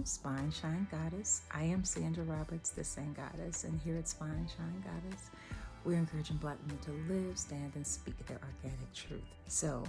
channel, Spine Shine Goddess. I am Sandra Roberts, the Sand Goddess, and here at Spine Shine Goddess, we're encouraging Black women to live, stand, and speak their organic truth. So,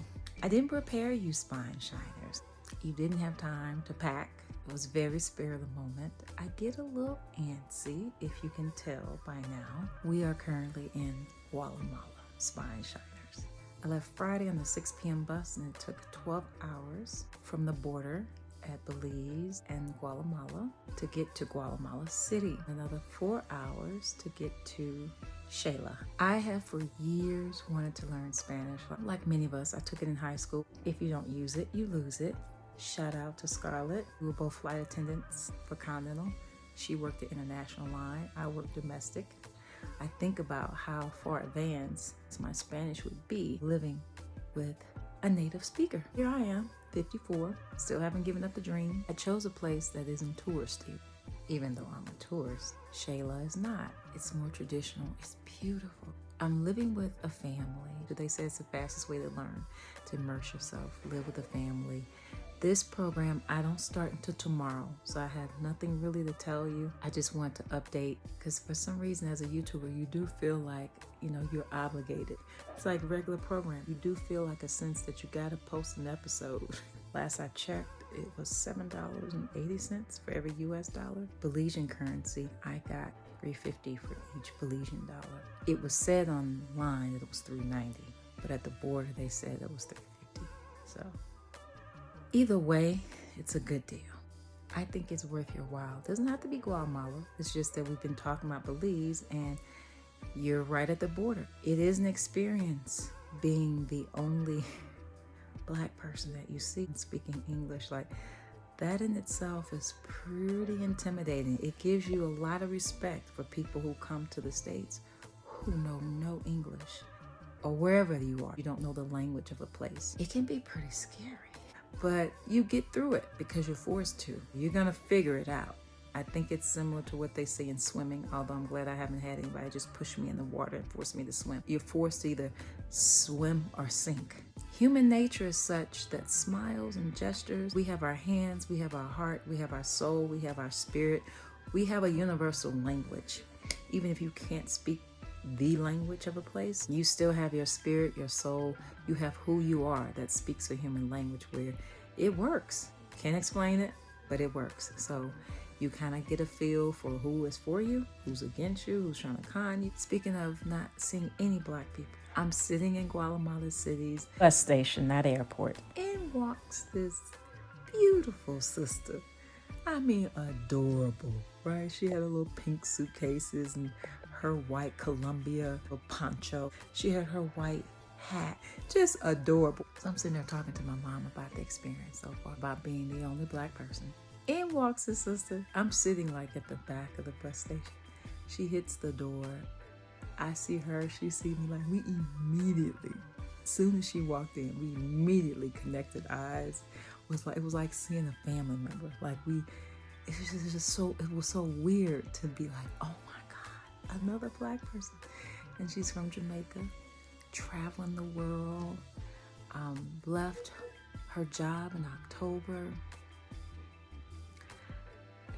I didn't prepare you Spine Shiners. You didn't have time to pack. It was very spare of the moment. I get a little antsy, if you can tell by now. We are currently in Guatemala, Spine Shiners. I left Friday on the 6 p.m. bus, and it took 12 hours from the border at Belize and Guatemala to get to Guatemala City. Another 4 hours to get to Shayla. I have for years wanted to learn Spanish. Like many of us, I took it in high school. If you don't use it, you lose it. Shout out to Scarlett. We were both flight attendants for Continental. She worked the international line. I worked domestic. I think about how far advanced my Spanish would be living with a native speaker. Here I am, 54, still haven't given up the dream. I chose a place that isn't touristy. Even though I'm a tourist, Shayla is not. It's more traditional. It's beautiful. I'm living with a family. They say it's the fastest way to learn, to immerse yourself, live with a family. This program, I don't start until tomorrow, so I have nothing really to tell you. I just want to update, because for some reason as a YouTuber, you do feel like, you're obligated. It's like regular program. You do feel like a sense that you gotta post an episode. Last I checked, it was $7.80 for every US dollar. Belizean currency, I got $3.50 for each Belizean dollar. It was said online that it was $3.90, but at the border they said it was $3.50. So either way, it's a good deal. I think it's worth your while. It doesn't have to be Guatemala. It's just that we've been talking about Belize, and you're right at the border. It is an experience being the only Black person that you see speaking English. Like, that in itself is pretty intimidating. It gives you a lot of respect for people who come to the States who know no English, or wherever you are, you don't know the language of a place. It can be pretty scary, but you get through it because you're forced to. You're gonna figure it out. I think it's similar to what they say in swimming, although I'm glad I haven't had anybody just push me in the water and force me to swim. You're forced to either swim or sink. Human nature is such that smiles and gestures, we have our hands, we have our heart, we have our soul, we have our spirit, we have a universal language. Even if you can't speak the language of a place, you still have your spirit, your soul, you have who you are that speaks a human language where it works. Can't explain it, but it works. So you kind of get a feel for who is for you, who's against you, who's trying to con you. Speaking of not seeing any Black people, I'm sitting in Guatemala City's bus station, not airport, and walks this beautiful sister. I mean, adorable, right? She had a little pink suitcases and her white Columbia poncho. She had her white hat. Just adorable. So I'm sitting there talking to my mom about the experience so far, about being the only Black person. In walks the sister. I'm sitting like at the back of the bus station. She hits the door. I see her, she sees me. Like, we immediately, as soon as she walked in, we immediately connected eyes. It was like seeing a family member. Like, it was so weird to be like, oh my God, another Black person. And she's from Jamaica, traveling the world, left her job in October,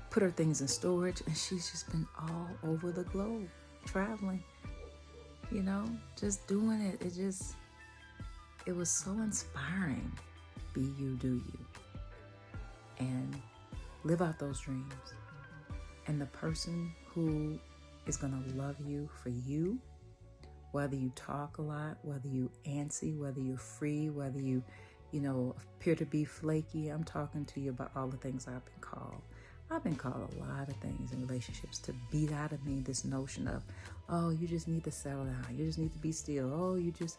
put her things in storage, and she's just been all over the globe, traveling, just doing it. It was so inspiring. Be you, do you. And live out those dreams. And the person who is gonna love you for you, whether you talk a lot, whether you antsy, whether you're free, whether you appear to be flaky. I'm talking to you about all the things I've been called. I've been called a lot of things in relationships to beat out of me this notion of, oh, you just need to settle down. You just need to be still. Oh, you just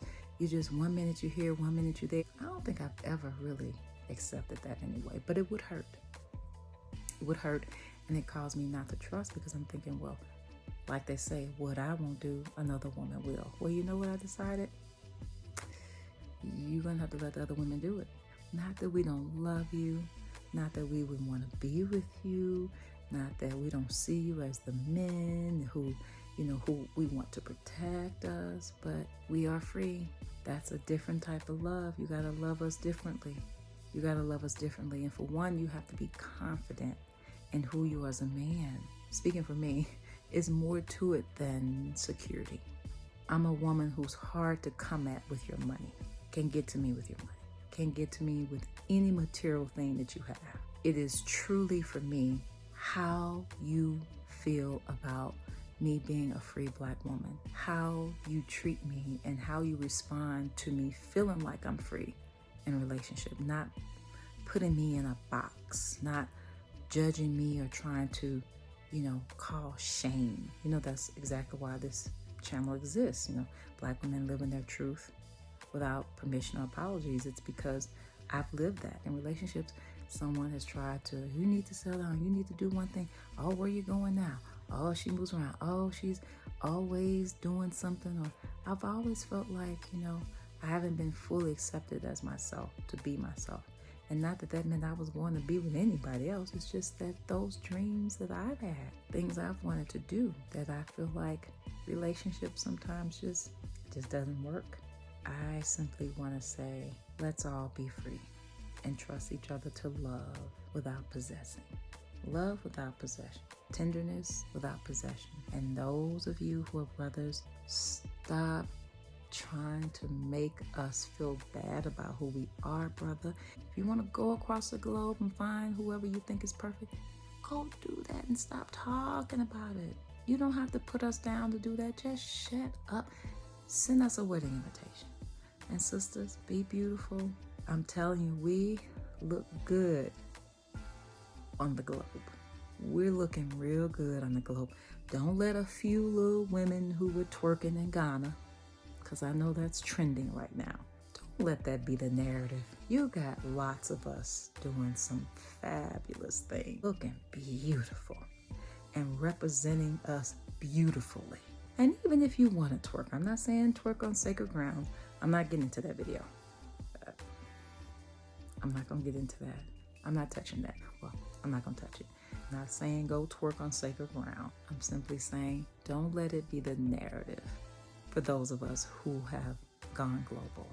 1 minute you're here, 1 minute you're there. I don't think I've ever really accepted that anyway, but it would hurt. It would hurt, and it caused me not to trust, because I'm thinking, well, like they say, what I won't do, another woman will. Well, you know what I decided? You're going to have to let the other women do it. Not that we don't love you, not that we would want to be with you, not that we don't see you as the men who we want to protect us, but we are free. That's a different type of love. You got to love us differently. You got to love us differently. And for one, you have to be confident and who you are as a man, speaking for me, is more to it than security. I'm a woman who's hard to come at with your money. Can get to me with your money. Can get to me with any material thing that you have. It is truly for me how you feel about me being a free Black woman, how you treat me and how you respond to me feeling like I'm free in a relationship, not putting me in a box, not judging me or trying to, call shame. That's exactly why this channel exists. Black women living their truth without permission or apologies. It's because I've lived that in relationships. Someone has tried to, you need to settle down, you need to do one thing. Oh, where you going now? Oh, she moves around. Oh, she's always doing something. Or I've always felt like, I haven't been fully accepted as myself, to be myself. And not that that meant I was going to be with anybody else. It's just that those dreams that I've had, things I've wanted to do, that I feel like relationships sometimes just doesn't work. I simply want to say, let's all be free and trust each other to love without possessing. Love without possession. Tenderness without possession. And those of you who are brothers, stop trying to make us feel bad about who we are, brother. If you want to go across the globe and find whoever you think is perfect, go do that and stop talking about it. You don't have to put us down to do that. Just shut up. Send us a wedding invitation. And sisters, be beautiful. I'm telling you, we look good on the globe. We're looking real good on the globe. Don't let a few little women who were twerking in Ghana, because I know that's trending right now. Don't let that be the narrative. You got lots of us doing some fabulous things, looking beautiful and representing us beautifully. And even if you want to twerk, I'm not saying twerk on sacred ground. I'm not getting into that video. I'm not going to get into that. I'm not touching that. Well, I'm not going to touch it. I'm not saying go twerk on sacred ground. I'm simply saying don't let it be the narrative for those of us who have gone global.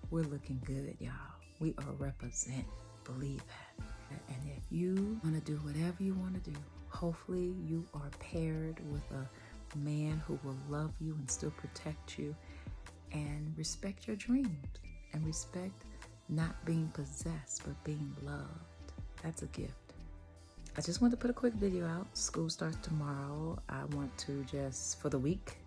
We're looking good, y'all. We are representing. Believe that. And if you want to do whatever you want to do, hopefully you are paired with a man who will love you and still protect you and respect your dreams and respect not being possessed but being loved. That's a gift. I just want to put a quick video out. School starts tomorrow. I want to just, for the week,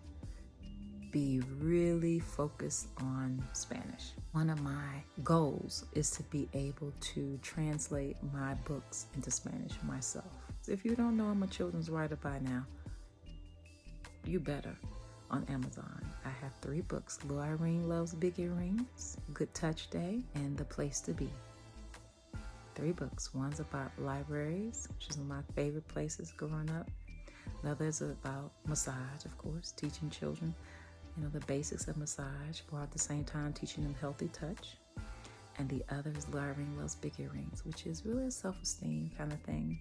be really focused on Spanish. One of my goals is to be able to translate my books into Spanish myself. If you don't know I'm a children's writer by now, you better. On Amazon, I have 3 books: Little Irene Loves Big Earrings, Good Touch Day, and The Place to Be. 3 books. One's about libraries, which is one of my favorite places growing up. Another is about massage, of course, teaching children, the basics of massage, while at the same time teaching them healthy touch. And the other is Little Irene Loves Big Earrings, which is really a self-esteem kind of thing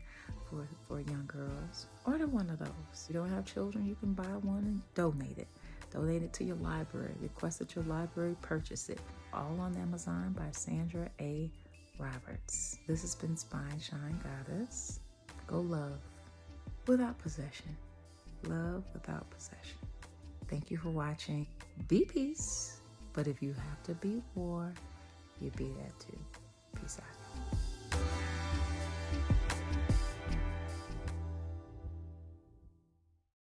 for young girls. Order one of those. If you don't have children, you can buy one and donate it. Donate it to your library. Request that your library purchase it. All on Amazon by Sandra A. Roberts. This has been Spine Shine Goddess. Go love without possession. Love without possession. Thank you for watching. Be peace. But if you have to be war, you be that too. Peace out.